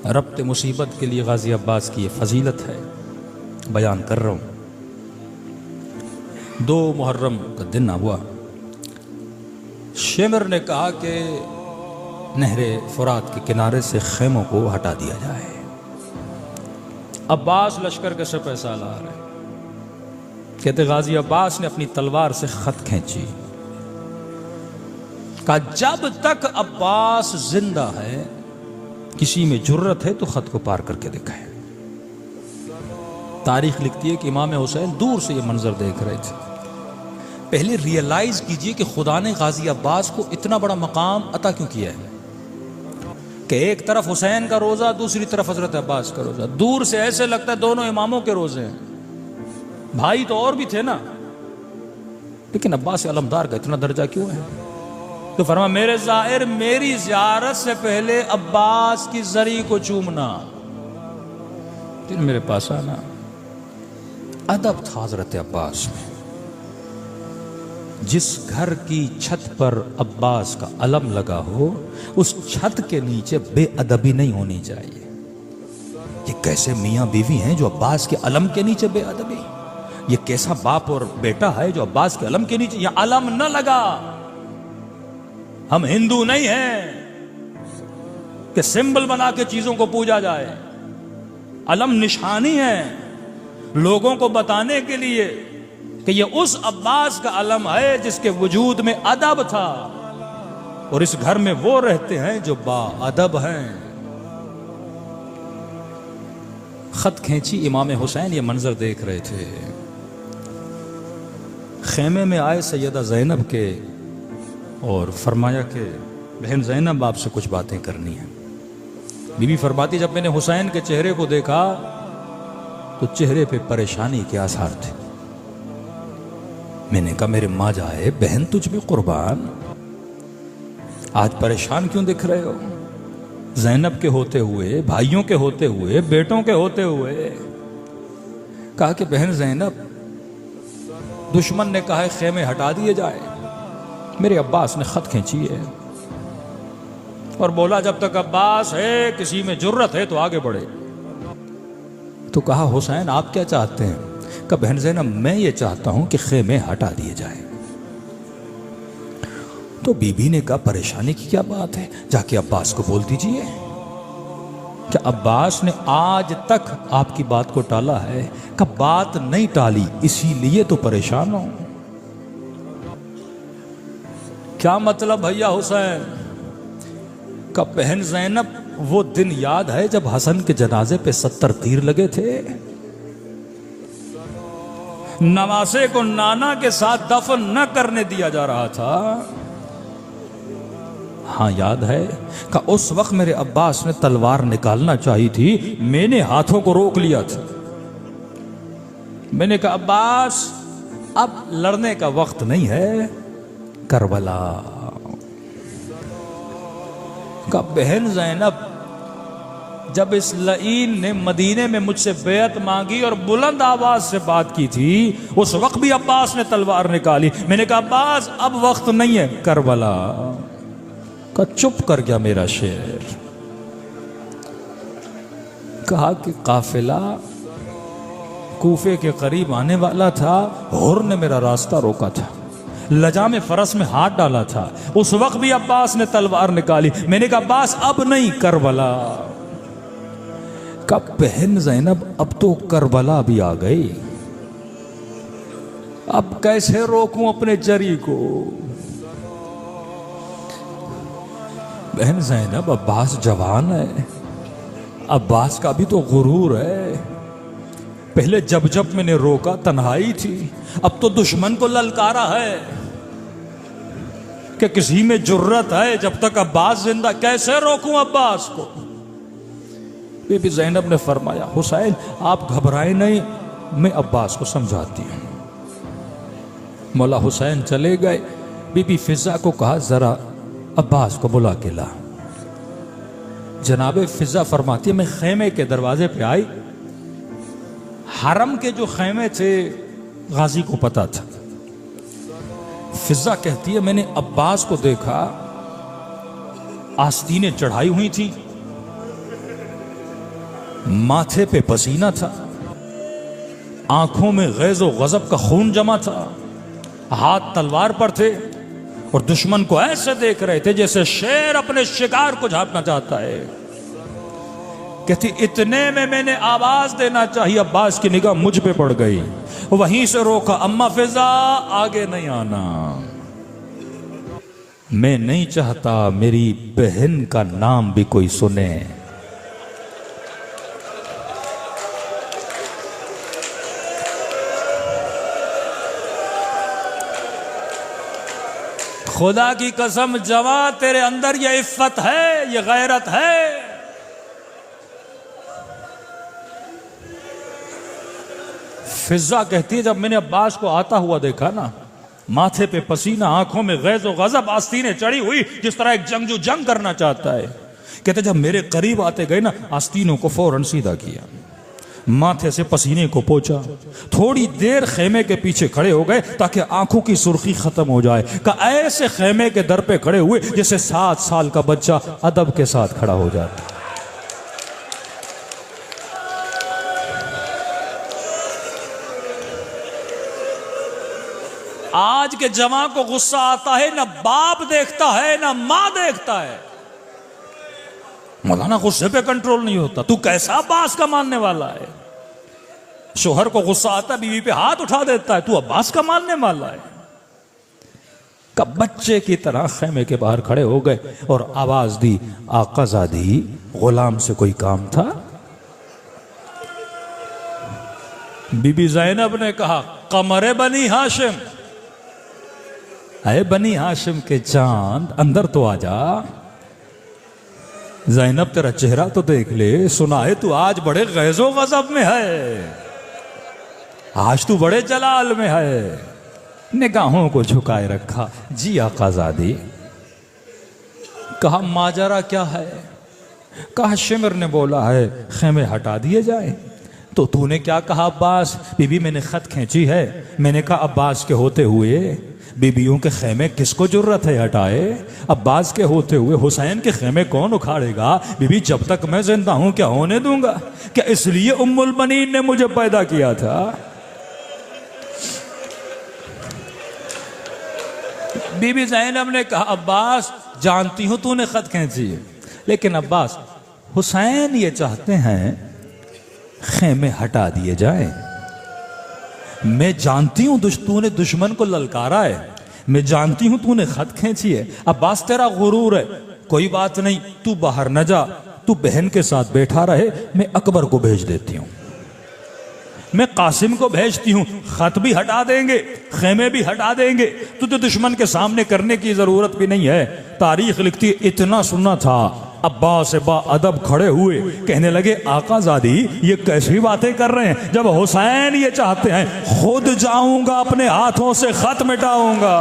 रब्त मुसीबत के लिए गाजी अब्बास की ये फजीलत है, बयान कर रहा हूँ। 2 मुहर्रम का दिन हुआ। शेमर ने कहा कि नहरे फुरात के किनारे से खेमों को हटा दिया जाए। अब्बास लश्कर के सिपह सालार है। कहते गाजी अब्बास ने अपनी तलवार से खत खींची, कहा जब तक अब्बास जिंदा है, किसी में जुर्रत है तो खत को पार करके दिखाए। तारीख लिखती है कि इमाम हुसैन दूर से ये मंजर देख रहे थे। पहले रियलाइज कीजिए कि खुदा ने गाजी अब्बास को इतना बड़ा मकाम अता क्यों किया है कि एक तरफ हुसैन का रोजा, दूसरी तरफ हजरत अब्बास का रोजा। दूर से ऐसे लगता है दोनों इमामों के रोजे हैं। भाई तो और भी थे ना, लेकिन अब्बास अलमदार का इतना दर्जा क्यों है? तो फरमा मेरे ज़ाहिर मेरी ज़ियारत से पहले अब्बास की जरी को चूमना, फिर मेरे पास आना। अदब था हजरत अब्बास में। जिस घर की छत पर अब्बास का अलम लगा हो, उस छत के नीचे बेअदबी नहीं होनी चाहिए। ये कैसे मियाँ बीवी हैं जो अब्बास के अलम के नीचे बेअदबी? ये कैसा बाप और बेटा है जो अब्बास के अलम के नीचे? यह अलम न लगा। हम हिंदू नहीं हैं कि सिंबल बना के चीजों को पूजा जाए। अलम निशानी है लोगों को बताने के लिए कि ये उस अब्बास का अलम है जिसके वजूद में अदब था, और इस घर में वो रहते हैं जो बाअदब हैं। खत खींची, इमाम हुसैन ये मंजर देख रहे थे। खेमे में आए सैयदा ज़ैनब के और फरमाया कि बहन ज़ैनब आपसे कुछ बातें करनी है। बीबी फरमाती जब मैंने हुसैन के चेहरे को देखा तो चेहरे पे परेशानी के आसार थे। मैंने कहा मेरे माँ जाए बहन तुझ में कुर्बान, आज परेशान क्यों दिख रहे हो? ज़ैनब के होते हुए, भाइयों के होते हुए, बेटों के होते हुए। कहा कि बहन ज़ैनब, दुश्मन ने कहा है खेमे हटा दिए जाए। मेरे अब्बास ने खत खींची है और बोला जब तक अब्बास है, किसी में जुर्रत है तो आगे बढ़े। तो कहा हुसैन आप क्या चाहते हैं? कहा बहन ज़ैनब मैं ये चाहता हूं कि खेमे हटा दिए जाए। तो बीबी ने कहा परेशानी की क्या बात है, जाके अब्बास को बोल दीजिए। क्या अब्बास ने आज तक आपकी बात को टाला है? का बात नहीं टाली, इसीलिए तो परेशान हूं। क्या मतलब भैया हुसैन? का बहन ज़ैनब वो दिन याद है जब हसन के जनाजे पे 70 तीर लगे थे? नवासे को नाना के साथ दफन न करने दिया जा रहा था। हाँ याद है। का उस वक्त मेरे अब्बास ने तलवार निकालना चाहिए थी, मैंने हाथों को रोक लिया था। मैंने कहा अब्बास अब लड़ने का वक्त नहीं है। करबला का बहन ज़ैनब जब इस लईन ने मदीने में मुझसे बेअत मांगी और बुलंद आवाज से बात की थी, उस वक्त भी अब्बास ने तलवार निकाली। मैंने कहा अब्बास अब वक्त नहीं है। करबला का चुप कर गया मेरा शेर। कहा कि काफिला कूफे के करीब आने वाला था, हुर ने मेरा रास्ता रोका था, लजाम फरस में हाथ डाला था, उस वक्त भी अब्बास ने तलवार निकाली। मैंने कहा अब्बास अब नहीं। करबला का बहन ज़ैनब अब तो करबला भी आ गई, अब कैसे रोकूं अपने जरी को? बहन ज़ैनब अब्बास जवान है, अब्बास का भी तो गुरूर है। पहले जब जब मैंने रोका तन्हाई थी, अब तो दुश्मन को ललकारा है कि किसी में जुर्रत है जब तक अब्बास जिंदा, कैसे रोकूं अब्बास को? बीबी ज़ैनब ने फरमाया हुसैन आप घबराए नहीं, मैं अब्बास को समझाती हूं। मौला हुसैन चले गए। बीबी फिजा को कहा जरा अब्बास को बुला के ला। जनाबे फिजा फरमाती है मैं खेमे के दरवाजे पे आई। हरम के जो खेमे थे गाजी को पता था। फिजा कहती है मैंने अब्बास को देखा, आस्तीनें चढ़ाई हुई थी, माथे पे पसीना था, आंखों में गैज़ो गज़ब का खून जमा था, हाथ तलवार पर थे और दुश्मन को ऐसे देख रहे थे जैसे शेर अपने शिकार को झापना चाहता है। कहती इतने में मैंने आवाज देना चाहिए, अब्बास की निगाह मुझ पे पड़ गई, वहीं से रोका, अम्मा फिजा आगे नहीं आना, मैं नहीं चाहता मेरी बहन का नाम भी कोई सुने। खुदा की कसम जवा, तेरे अंदर ये इफ्फत है, ये गैरत है। फिजा कहती है जब मैंने अब्बास को आता हुआ देखा ना, माथे पे पसीना, आंखों में गैज़ो गज़ब, आस्तीनें चढ़ी हुई जिस तरह एक जंगजू जंग करना चाहता है। कहते जब मेरे करीब आते गए ना, आस्तीनों को फौरन सीधा किया, माथे से पसीने को पोंछा, थोड़ी देर खेमे के पीछे खड़े हो गए ताकि आंखों की सुर्खी खत्म हो जाए। का ऐसे खेमे के दर पे खड़े हुए जैसे 7 साल का बच्चा अदब के साथ खड़ा हो जाता। आज के जवां को गुस्सा आता है, ना बाप देखता है ना मां देखता है। मौलाना गुस्से पे कंट्रोल नहीं होता, तू कैसा अब्बास का मानने वाला है। शोहर को गुस्सा आता, बीवी पे हाथ उठा देता है, तू अब्बास का मानने वाला है। कब बच्चे की तरह खेमे के बाहर खड़े हो गए और आवाज दी, आकाज़ादी गुलाम से कोई काम था? बीबी ज़ैनब ने कहा, कमरे बनी हाशिम, अरे बनी हाशिम के चांद अंदर तो आ जा। ज़ैनब तेरा चेहरा तो देख ले, सुना है तू आज बड़े गैज़ो गज़ब में है, आज तू बड़े जलाल में है। निगाहों को झुकाए रखा, जी आकाज़ादी। कहा माजरा क्या है? कहा शिमर ने बोला है खेमे हटा दिए जाए। तो तूने क्या कहा अब्बास? बीबी मैंने खत खींची है। मैंने कहा अब्बास के होते हुए बीबियों के खेमे किसको जरूरत है हटाए? अब्बास के होते हुए हुसैन के खेमे कौन उखाड़ेगा? बीबी जब तक मैं जिंदा हूं क्या होने दूंगा? क्या इसलिए उम्मुल बनीन ने मुझे पैदा किया था? बीबी ज़ैनब ने कहा अब्बास जानती हूं तूने खत खींची है, लेकिन अब्बास हुसैन ये चाहते हैं खेमे हटा दिए जाए। मैं जानती हूं तूने दुश्मन को ललकारा है, मैं जानती हूं तूने खत खींची है। अब्बास तेरा गुरूर है, कोई बात नहीं, तू बाहर न जा, तू बहन के साथ बैठा रहे, मैं अकबर को भेज देती हूं, मैं कासिम को भेजती हूं, खत भी हटा देंगे, खेमे भी हटा देंगे, तुझे दुश्मन के सामने करने की जरूरत भी नहीं है। तारीख लिखती इतना सुनना था, अब्बास बा अदब खड़े हुए, कहने लगे आकाज़ादी ये कैसी बातें कर रहे हैं? जब हुसैन ये चाहते हैं खुद जाऊंगा, अपने हाथों से खत मिटाऊंगा।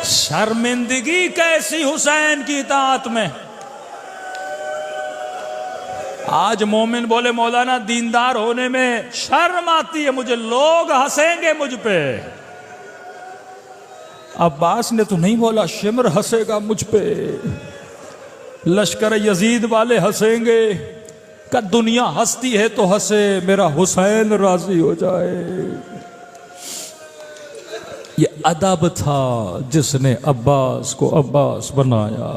शर्मिंदगी कैसी हुसैन की इताअत में। आज मोमिन बोले मौलाना दीनदार होने में शर्म आती है मुझे, लोग हंसेंगे मुझ पे। अब्बास ने तो नहीं बोला शिमर हंसेगा मुझ पे, लश्कर यजीद वाले हंसेंगे। का दुनिया हंसती है तो हंसे, मेरा हुसैन राजी हो जाए। ये अदब था जिसने अब्बास को अब्बास बनाया।